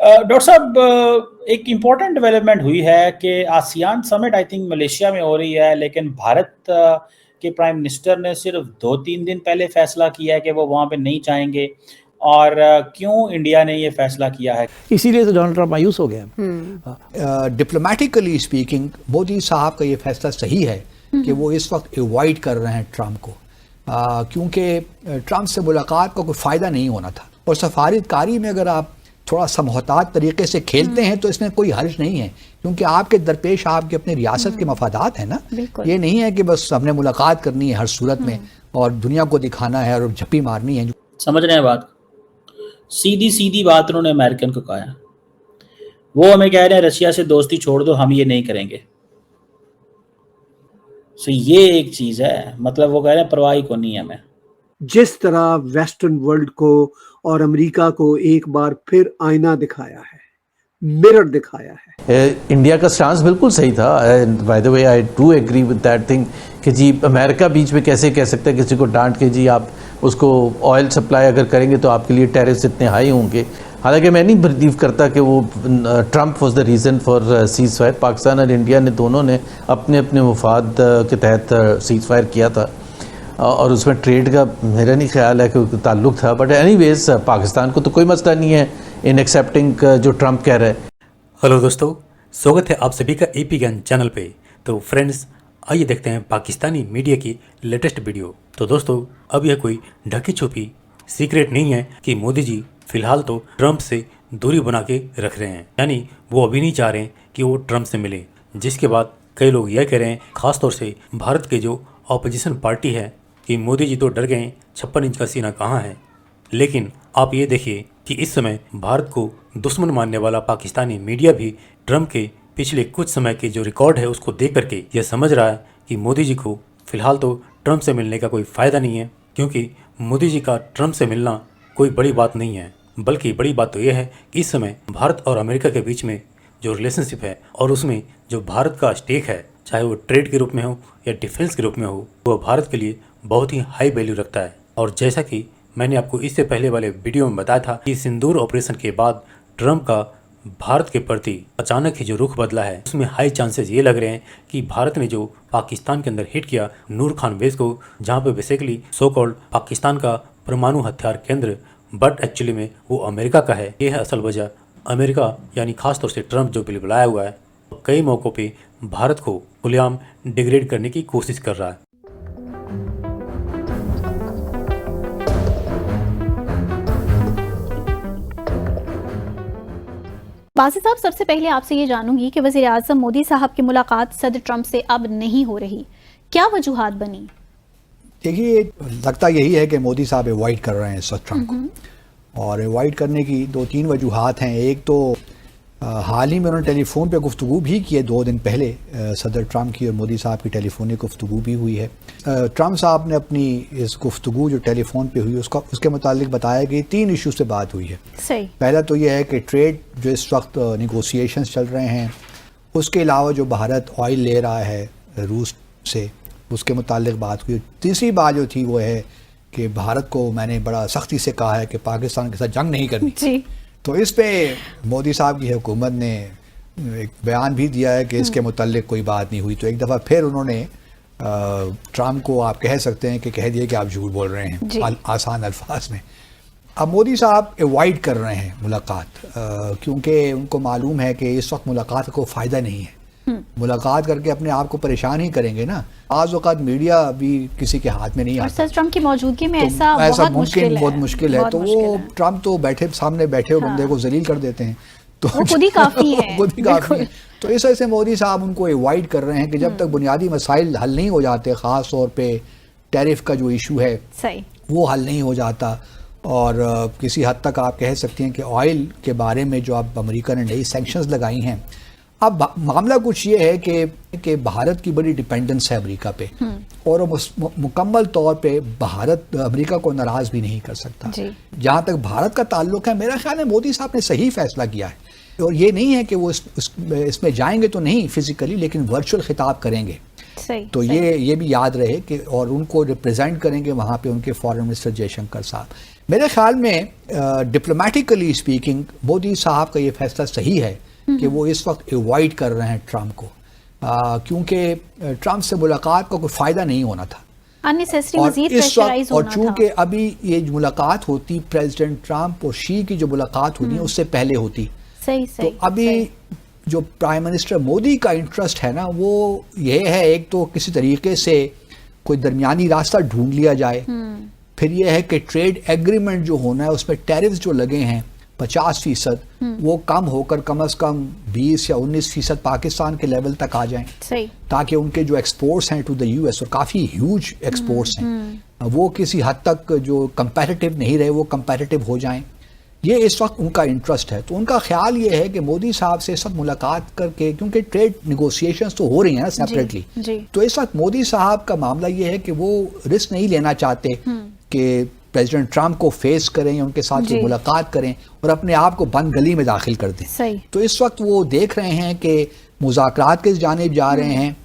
Doctor साहब, एक important development हुई है कि ASEAN summit I think Malaysia में हो रही है, लेकिन भारत के प्राइम मिनिस्टर ने सिर्फ 2-3 दिन पहले फैसला किया है कि वो वहाँ पे नहीं जाएंगे। और क्यों इंडिया ने ये फैसला किया है? इसीलिए तो डोनाल्ड ट्रंप मायूस हो गया। डिप्लोमेटिकली स्पीकिंग मोदी साहब का ये फैसला सही है कि वो इस वक्त अवॉइड कर रहे हैं ट्रंप को, क्योंकि ट्रंप से मुलाकात का कोई फ़ायदा नहीं होना था। और सफारतकारी में अगर आप थोड़ा समझौतात तरीके से खेलते हैं तो इसमें कोई हर्ज नहीं है, क्योंकि आपके दरपेश आपके अपने रियासत के मफादात हैं ना। ये नहीं है कि बस हमने मुलाकात करनी है हर सूरत में और दुनिया को दिखाना है और झप्पी मारनी है। समझ रहे हैं बात? सीधी सीधी बात उन्होंने अमेरिकन को कहा है। वो हमें कह रहे हैं रशिया से दोस्ती छोड़ दो, हम ये नहीं करेंगे। सो ये एक चीज़ है, मतलब वो कह रहे हैं परवाह को नहीं है हमें। जिस तरह वेस्टर्न वर्ल्ड को और अमेरिका को एक बार फिर आईना दिखाया है, मिरर दिखाया है। इंडिया का स्टांस बिल्कुल सही था। By the way I do agree with that thing कि जी अमेरिका बीच में कैसे कह सकता है किसी को डांट के जी आप उसको ऑयल सप्लाई अगर करेंगे तो आपके लिए टैरिफ्स इतने हाई होंगे। हालांकि मैं नहीं बिलीव करता कि वो Trump was the reason for seize fire. Pakistan और इंडिया ने दोनों ने अपने अपने मुफाद के तहत सीज़ फायर किया था और उसमें ट्रेड का मेरा नहीं ख्याल है कि ताल्लुक था। बट एनीवेज पाकिस्तान को तो कोई मसला नहीं है इन एक्सेप्टिंग जो ट्रंप कह रहे हैं। हेलो दोस्तों, स्वागत है आप सभी का एपी ज्ञान चैनल पे। तो फ्रेंड्स, आइए देखते हैं पाकिस्तानी मीडिया की लेटेस्ट वीडियो। तो दोस्तों, अब यह कोई ढकी छुपी सीक्रेट नहीं है कि मोदी जी फिलहाल तो ट्रंप से दूरी बना के रख रहे हैं, यानी वो अभी नहीं चाह रहे हैं कि वो ट्रंप से मिले। जिसके बाद कई लोग यह कह रहे हैं, खासतौर से भारत के जो ऑपोजिशन पार्टी है, कि मोदी जी तो डर गए, 56 इंच का सीना कहाँ है। लेकिन आप ये देखिए कि इस समय भारत को दुश्मन मानने वाला पाकिस्तानी मीडिया भी ट्रंप के पिछले कुछ समय के जो रिकॉर्ड है उसको देख करके यह समझ रहा है कि मोदी जी को फिलहाल तो ट्रंप से मिलने का कोई फ़ायदा नहीं है, क्योंकि मोदी जी का ट्रंप से मिलना कोई बड़ी बात नहीं है। बल्कि बड़ी बात तो यह है कि इस समय भारत और अमेरिका के बीच में जो रिलेशनशिप है और उसमें जो भारत का स्टेक है, चाहे वो ट्रेड के रूप में हो या डिफेंस के रूप में हो, वो भारत के लिए बहुत ही हाई वैल्यू रखता है। और जैसा कि मैंने आपको इससे पहले वाले वीडियो में बताया था कि सिंदूर ऑपरेशन के बाद ट्रंप का भारत के प्रति अचानक ही जो रुख बदला है, उसमें हाई चांसेस ये लग रहे हैं कि भारत ने जो पाकिस्तान के अंदर हिट किया नूर खान बेस को, जहाँ पे बेसिकली सो कॉल्ड पाकिस्तान का परमाणु हथियार केंद्र, बट एक्चुअली में वो अमेरिका का है। ये है असल वजह। अमेरिका यानी खासतौर से ट्रंप जो बिल बुलाया हुआ है, कई मौक़ों पर भारत को खुलेआम डिग्रेड करने की कोशिश कर रहा है। बाज़ी साहब, सबसे पहले आपसे ये जानूंगी कि वज़ीर आज़म मोदी साहब की मुलाकात सदर ट्रंप से अब नहीं हो रही, क्या वजूहात बनी? देखिए, लगता यही है कि मोदी साहब अवॉइड कर रहे हैं इस वक्त ट्रंप को, और अवॉइड करने की 2-3 वजूहात हैं। एक तो हाल ही में उन्होंने टेलीफोन पे गुफ्तगू भी की है 2 दिन पहले, सदर ट्रंप की और मोदी साहब की टेलीफोनिक गुफ्तगू भी हुई है। ट्रंप साहब ने अपनी इस गुफ्तगू जो टेलीफोन पे हुई उसके मुतालिक बताया कि 3 इशू से बात हुई है। सही। पहला तो यह है कि ट्रेड जो इस वक्त निगोशिएशंस चल रहे हैं, उसके अलावा जो भारत ऑयल ले रहा है रूस से, उसके मुतालिक बात हुई। तीसरी बात जो थी वो है कि भारत को मैंने बड़ा सख्ती से कहा है कि पाकिस्तान के साथ जंग नहीं करनी जी। तो इस पे मोदी साहब की हुकूमत ने एक बयान भी दिया है कि इसके मुताल्लिक कोई बात नहीं हुई। तो एक दफ़ा फिर उन्होंने ट्रंप को आप कह सकते हैं कि कह दिए कि आप झूठ बोल रहे हैं आसान अल्फाज में। अब मोदी साहब अवॉइड कर रहे हैं मुलाकात, क्योंकि उनको मालूम है कि इस वक्त मुलाकात को फ़ायदा नहीं है। मुलाकात करके अपने आप को परेशान ही करेंगे ना। आज वक़्त मीडिया भी किसी के हाथ में नहीं आता। और ट्रंप की मौजूदगी में तो ऐसा मुमकिन बहुत मुश्किल है। तो वो ट्रंप तो सामने बैठे हुए बंदे को जलील कर देते हैं, तो वो खुद ही काफ़ी है। खुद ही काफ़ी है। तो इस वजह से मोदी साहब उनको अवॉइड कर रहे हैं कि जब तक बुनियादी मसाइल हल नहीं हो जाते, ख़ास तौर पे टैरिफ का जो इशू है सही, वो हल नहीं हो जाता। और किसी हद तक आप कह सकते हैं कि ऑयल के बारे में जो अब अमेरिका ने नई सैंक्शंस लगाई हैं, अब मामला कुछ ये है कि भारत की बड़ी डिपेंडेंस है अमेरिका पे, और मुकम्मल तौर पे भारत अमेरिका को नाराज़ भी नहीं कर सकता। जहाँ तक भारत का ताल्लुक है, मेरा ख्याल है मोदी साहब ने सही फैसला किया है। और ये नहीं है कि वो इसमें जाएंगे तो नहीं फिजिकली, लेकिन वर्चुअल खिताब करेंगे। तो ये भी याद रहे कि और उनको रिप्रेजेंट करेंगे वहाँ पे उनके फॉरेन मिनिस्टर जयशंकर साहब। मेरे ख्याल में डिप्लोमेटिकली स्पीकिंग मोदी साहब का ये फैसला सही है कि वो इस वक्त अवॉइड कर रहे हैं ट्रम्प को, क्योंकि ट्रम्प से मुलाकात का कोई फ़ायदा नहीं होना था अननेसेसरी और मजीद इस प्रेशराइज वक्त, और होना चूंकि था। अभी ये मुलाकात होती प्रेसिडेंट ट्रम्प और शी की जो मुलाकात होती है उससे पहले होती, सही तो सही अभी सही। जो प्राइम मिनिस्टर मोदी का इंटरेस्ट है ना वो ये है, एक तो किसी तरीके से कोई दरमियानी रास्ता ढूंढ लिया जाए, फिर ये है कि ट्रेड एग्रीमेंट जो होना है उसमें टैरिफ्स जो लगे हैं 50% वो कम होकर कम से कम 20 या 19% पाकिस्तान के लेवल तक आ जाएं, सही। ताकि उनके जो एक्सपोर्ट्स हैं टू द यूएस, और काफ़ी ह्यूज एक्सपोर्ट्स हैं, वो किसी हद तक जो कंपैरेटिव नहीं रहे वो कंपैरेटिव हो जाएं। ये इस वक्त उनका इंटरेस्ट है। तो उनका ख्याल ये है कि मोदी साहब से सब मुलाकात करके, क्योंकि ट्रेड निगोशिएशंस तो हो रही हैं ना सेपरेटली, जी। तो इस वक्त मोदी साहब का मामला ये है कि वो रिस्क नहीं लेना चाहते कि प्रेसिडेंट ट्रम्प को फेस करें या उनके साथ जी। मुलाकात करें और अपने आप को बंद गली में दाखिल कर दें। सही। तो इस वक्त वो देख रहे हैं कि मुज़ाकरात किस जानिब जा रहे हैं।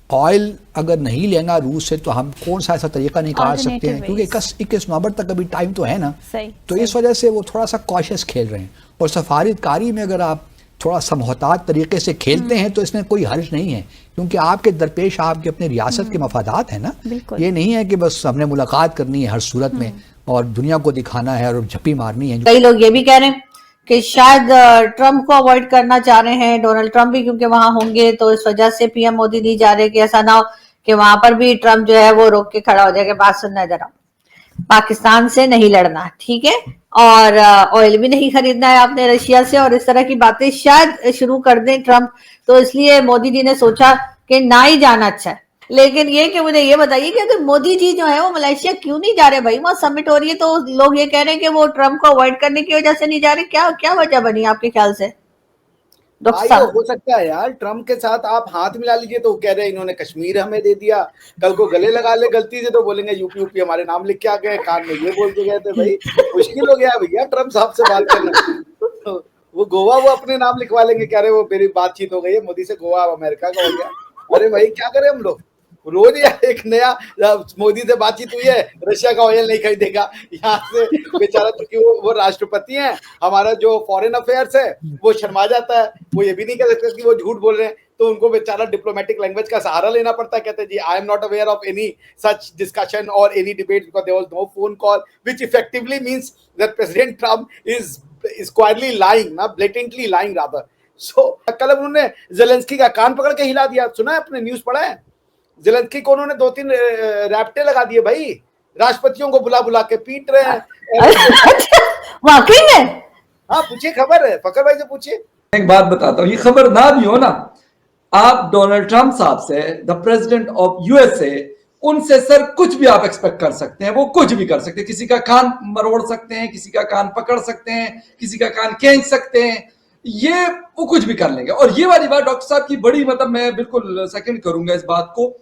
ऑयल अगर नहीं लेना रूस से तो हम कौन सा ऐसा तरीका निकाल सकते हैं, क्योंकि 21 नवंबर तक अभी टाइम तो है ना। सही, तो इस वजह से वो थोड़ा सा कॉशियस खेल रहे हैं। और सफारतकारी में अगर आप थोड़ा समझौतात तरीके से खेलते हैं तो इसमें कोई हर्ज नहीं है, क्योंकि आपके दरपेश आपके अपनी रियासत के मफादात है ना। बिल्कुल। ये नहीं है कि बस हमने मुलाकात करनी है हर सूरत में और दुनिया को दिखाना है और झप्पी मारनी है। कई लोग ये भी कह रहे हैं कि शायद ट्रम्प को अवॉइड करना चाह रहे हैं, डोनाल्ड ट्रम्प भी क्योंकि वहां होंगे, तो इस वजह से पीएम मोदी नहीं जा रहे कि ऐसा ना हो कि वहां पर भी ट्रम्प जो है वो रोक के खड़ा हो जाएगा। बात सुनना जरा, पाकिस्तान से नहीं लड़ना, ठीक है, और ऑयल भी नहीं खरीदना है आपने रशिया से, और इस तरह की बातें शायद शुरू कर दें ट्रम्प। तो इसलिए मोदी जी ने सोचा कि ना ही जाना अच्छा है। लेकिन ये कि मुझे ये बताइए कि अगर मोदी जी जो है वो मलेशिया क्यों नहीं जा रहे? भाई वहां समिट हो रही है, तो लोग ये कह रहे हैं कि वो ट्रम्प को अवॉइड करने की वजह से नहीं जा रहे। क्या क्या वजह बनी आपके ख्याल से? भाई हो सकता है यार, ट्रम्प के साथ आप हाथ मिला लीजिए तो कह रहे हैं इन्होंने कश्मीर हमें दे दिया, कल को गले लगा ले गलती से तो बोलेंगे यूपी हमारे नाम लिख के आ गए, कान में ये बोल के गए थे। भाई मुश्किल हो गया भैया ट्रम्प साहब से बात करना। वो गोवा वो अपने नाम लिखवा लेंगे, कह रहे वो मेरी बातचीत हो गई है मोदी से, गोवा अमेरिका का हो गया। अरे भाई क्या करें हम लोग, रोज एक नया मोदी से बातचीत हुई है, रशिया का ऑयल नहीं खरीदेगा यहाँ से बेचारा, क्योंकि वो राष्ट्रपति हैं, हमारा जो फॉरेन अफेयर्स है वो शर्मा जाता है, वो ये भी नहीं कह सकते कि वो झूठ बोल रहे हैं, तो उनको बेचारा डिप्लोमेटिक लैंग्वेज का सहारा लेना पड़ता है। कहते हैं जी I am not aware of any such discussion और any debate because there was no phone call, which effectively means that president Trump is quietly lying, ना ब्लेटेंटली लाइंग रादर। सो कल उन्होंने जेलेंस्की का कान पकड़ के हिला दिया, सुना है आपने, न्यूज पढ़ा है? जेलेंस्की को उन्होंने 2-3 रैप्टे लगा दिए भाई, राष्ट्रपतियों को बुला बुला के पीट रहे हैं। वाकई में? हाँ पूछिए, खबर है, फकर भाई से पूछिए। एक बात बताता हूँ, ये खबर ना भी हो ना, आप डोनाल्ड ट्रम्प साहब से, द प्रेसिडेंट ऑफ यूएसए, उनसे सर कुछ भी आप एक्सपेक्ट कर सकते हैं, वो कुछ भी कर सकते हैं, किसी का कान मरोड़ सकते हैं, किसी का कान पकड़ सकते हैं, किसी का कान खींच सकते हैं, ये वो कुछ भी कर लेंगे। और ये वाली बात डॉक्टर साहब की बड़ी, मतलब मैं बिल्कुल सेकंड करूंगा इस बात को